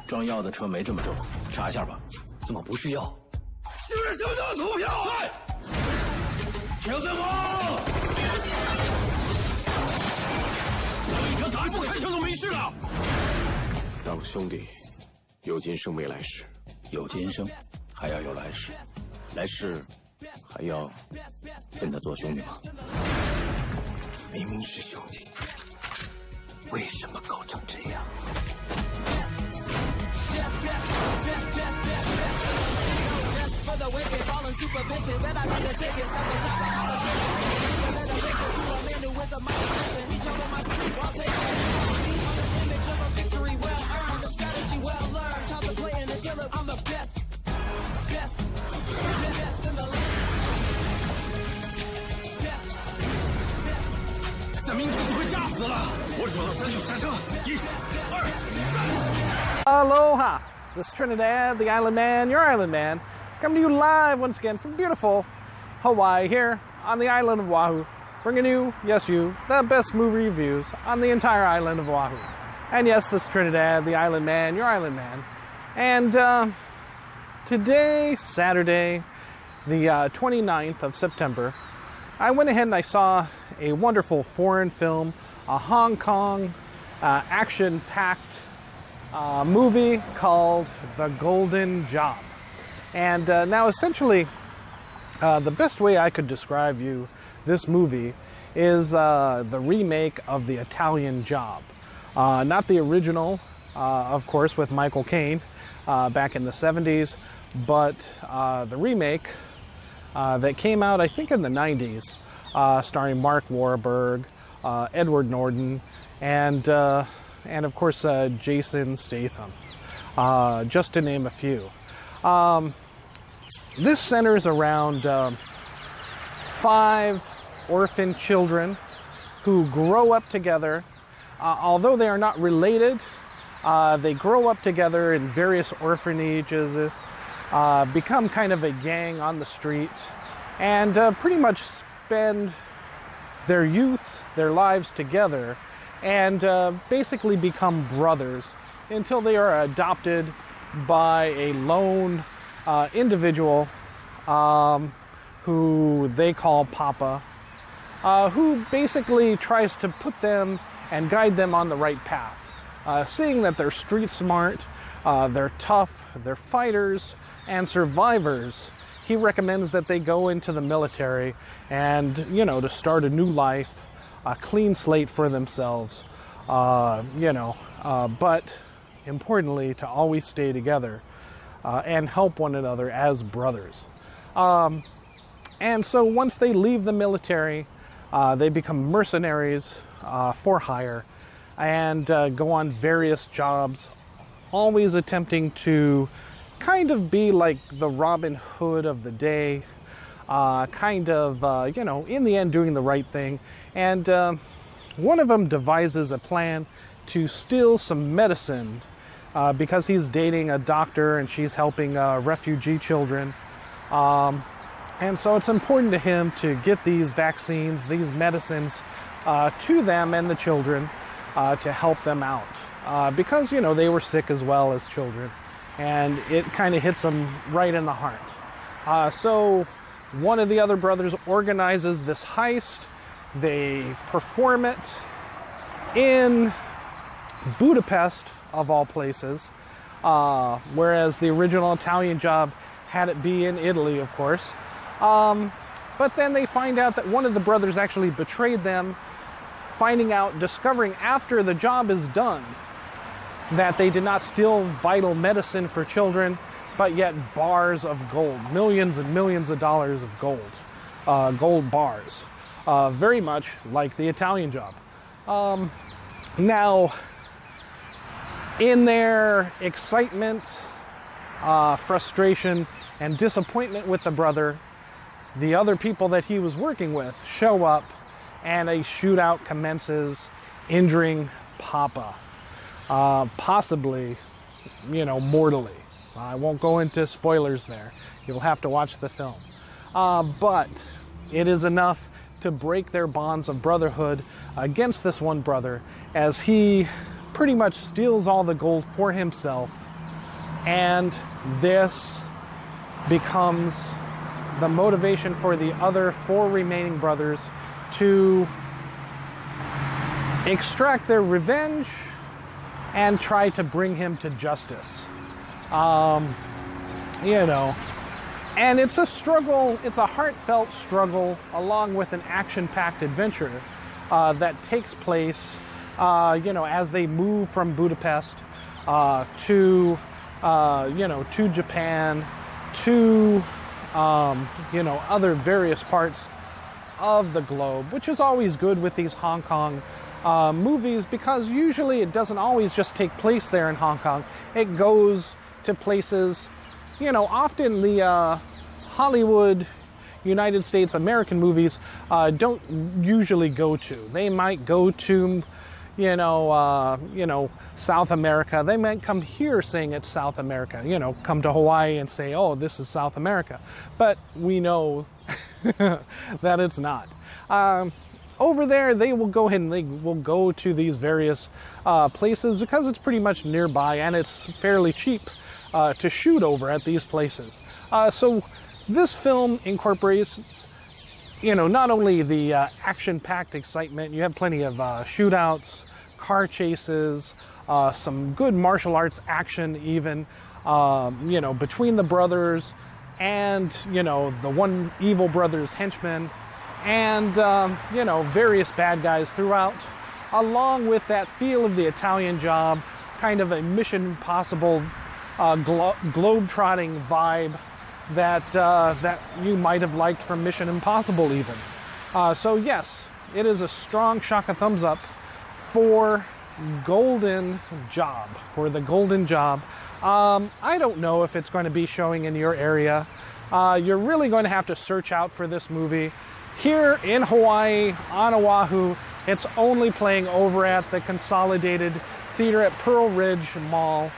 装药的车没这么重，查一下吧。怎么不是药？是什么的股票？对，停子猛！我一条打不开枪都没事了。当兄弟，有今生没来世，有今生，还要有来世。来世还要跟他做兄弟吗？明明是兄弟，为什么搞成这样？三名自己会驾死了！我数到3就刹车，1、2、3。Aloha! This is Trinidad the Island Man, your Island Man, coming to you live once again from beautiful Hawaii here on the island of Oahu, bringing you, yes you, the best movie reviews on the entire island of Oahu. And yes, this is Trinidad the Island Man, your Island Man. And today, Saturday, the 29th of September, I went ahead and I saw a wonderful foreign film, a Hong Kong action-packed movie called The Golden Job. And now essentially, the best way I could describe you this movie is the remake of The Italian Job. Not the original, of course, with Michael Caine back in the 70s, but the remake that came out, I think, in the 90s, starring Mark Wahlberg, Edward Norton, and of course Jason Statham, just to name a few. This centers around 5 orphan children who grow up together. Although they are not related, they grow up together in various orphanages, become kind of a gang on the street, and pretty much spend their youth, their lives together, and basically become brothers until they are adopted by a lone individual who they call Papa, who basically tries to put them and guide them on the right path. Seeing that they're street smart, they're tough, they're fighters and survivors, he recommends that they go into the military and, you know, to start a new life, a clean slate for themselves, but importantly, to always stay together and help one another as brothers. And so once they leave the military, they become mercenaries for hire and go on various jobs, always attempting to kind of be like the Robin Hood of the day, in the end doing the right thing. And one of them devises a plan to steal some medicine because he's dating a doctor and she's helping refugee children. And so it's important to him to get these vaccines, these medicines to them and the children to help them out. Because, you know, they were sick as well as children. And it kind of hits them right in the heart. So one of the other brothers organizes this heist. They perform it in Budapest, of all places, whereas the original Italian Job had it be in Italy, of course. But then they find out that one of the brothers actually betrayed them, discovering after the job is done that they did not steal vital medicine for children, but yet bars of gold, millions and millions of dollars of gold, gold bars, very much like the Italian Job. Now, in their excitement, frustration, and disappointment with the brother, the other people that he was working with show up and a shootout commences, injuring Papa. Possibly, mortally. I won't go into spoilers there. You'll have to watch the film. But it is enough to break their bonds of brotherhood against this one brother, as he pretty much steals all the gold for himself And this becomes the motivation for the other 4 remaining brothers to extract their revenge and try to bring him to justice. You know, and it's a struggle, it's a heartfelt struggle along with an action-packed adventure that takes place, you know, as they move from Budapest to, you know, to Japan, to, you know, other various parts of the globe, which is always good with these Hong Kong movies, because usually it doesn't always just take place there in Hong Kong. It goes to places, you know, often the Hollywood, United States, American movies don't usually go to. They might go to, you know, South America. They might come here saying it's South America, you know, come to Hawaii and say, oh, this is South America. But we know that it's not. Over there, they will go ahead and they will go to these various places because it's pretty much nearby and it's fairly cheap to shoot over at these places. So this film incorporates, you know, not only the action-packed excitement, you have plenty of shootouts, car chases, some good martial arts action even, you know, between the brothers and, you know, the one evil brother's henchmen, and, you know, various bad guys throughout, along with that feel of the Italian Job, kind of a Mission Impossible globe-trotting vibe that that you might have liked from Mission Impossible even. So yes, it is a strong shaka thumbs up for Golden Job, for the Golden Job. I don't know if it's going to be showing in your area. You're really going to have to search out for this movie. Here in Hawaii, on Oahu, it's only playing over at the Consolidated Theater at Pearl Ridge Mall.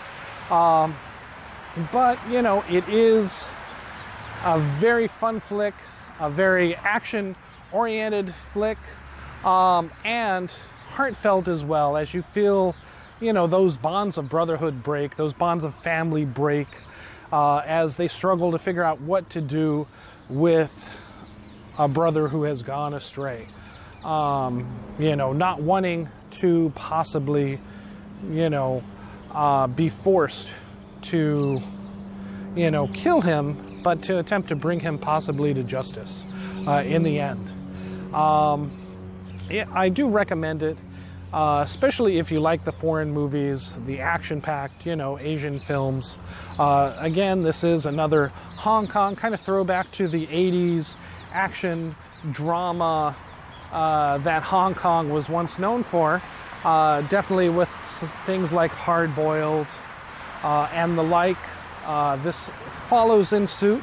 But, you know, it is a very fun flick, a very action-oriented flick, and heartfelt as well, as you feel, you know, those bonds of brotherhood break, those bonds of family break, as they struggle to figure out what to do with a brother who has gone astray. You know, not wanting to possibly, you know, be forced to, you know, kill him, but to attempt to bring him possibly to justice in the end. I do recommend it, especially if you like the foreign movies, the action-packed, you know, Asian films. Again, this is another Hong Kong kind of throwback to the 80s action drama that Hong Kong was once known for, definitely with things like Hard Boiled and the like. This follows in suit,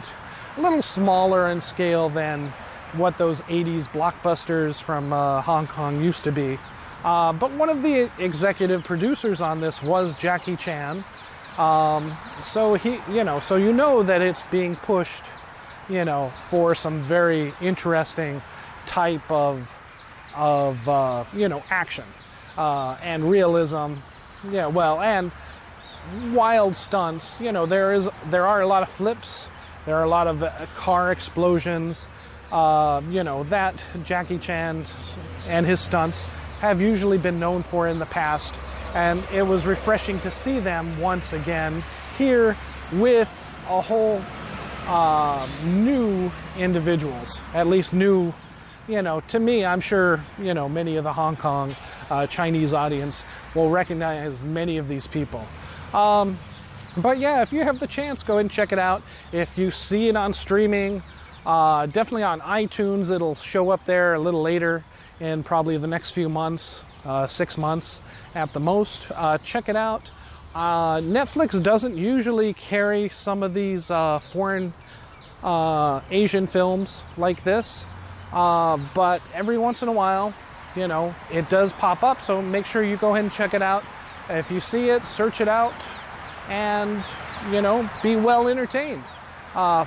a little smaller in scale than what those 80s blockbusters from Hong Kong used to be. But one of the executive producers on this was Jackie Chan. So he, you know, so you know that it's being pushed, you know, for some very interesting type of you know, action and realism. Yeah, well, and wild stunts. You know, there are a lot of flips. There are a lot of car explosions. You know, that Jackie Chan and his stunts have usually been known for in the past, and it was refreshing to see them once again here with a whole new individuals, at least new, you know, to me. I'm sure, you know, many of the Hong Kong Chinese audience will recognize many of these people. But yeah, if you have the chance, go ahead and check it out. If you see it on streaming, definitely on iTunes, it'll show up there a little later in probably the next few months, 6 months at the most. Check it out. Netflix doesn't usually carry some of these foreign Asian films like this, but every once in a while, you know, it does pop up, so make sure you go ahead and check it out. If you see it, search it out, and, you know, be well entertained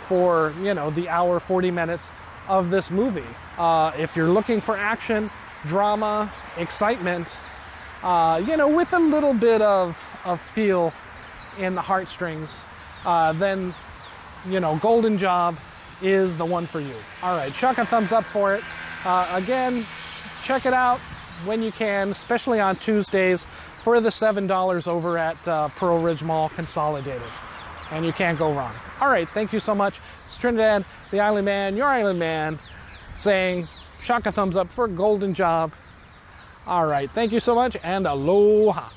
for, you know, the hour 40 minutes of this movie. If you're looking for action, drama, excitement, you know, with a little bit of feel in the heartstrings, then, you know, Golden Job is the one for you. All right, chuck a thumbs up for it. Again, check it out when you can, especially on Tuesdays for the $7 over at Pearl Ridge Mall Consolidated. And you can't go wrong. All right, thank you so much. It's Trinidad the Island Man, your Island Man, saying chuck a thumbs up for Golden Job. All right, thank you so much, and aloha.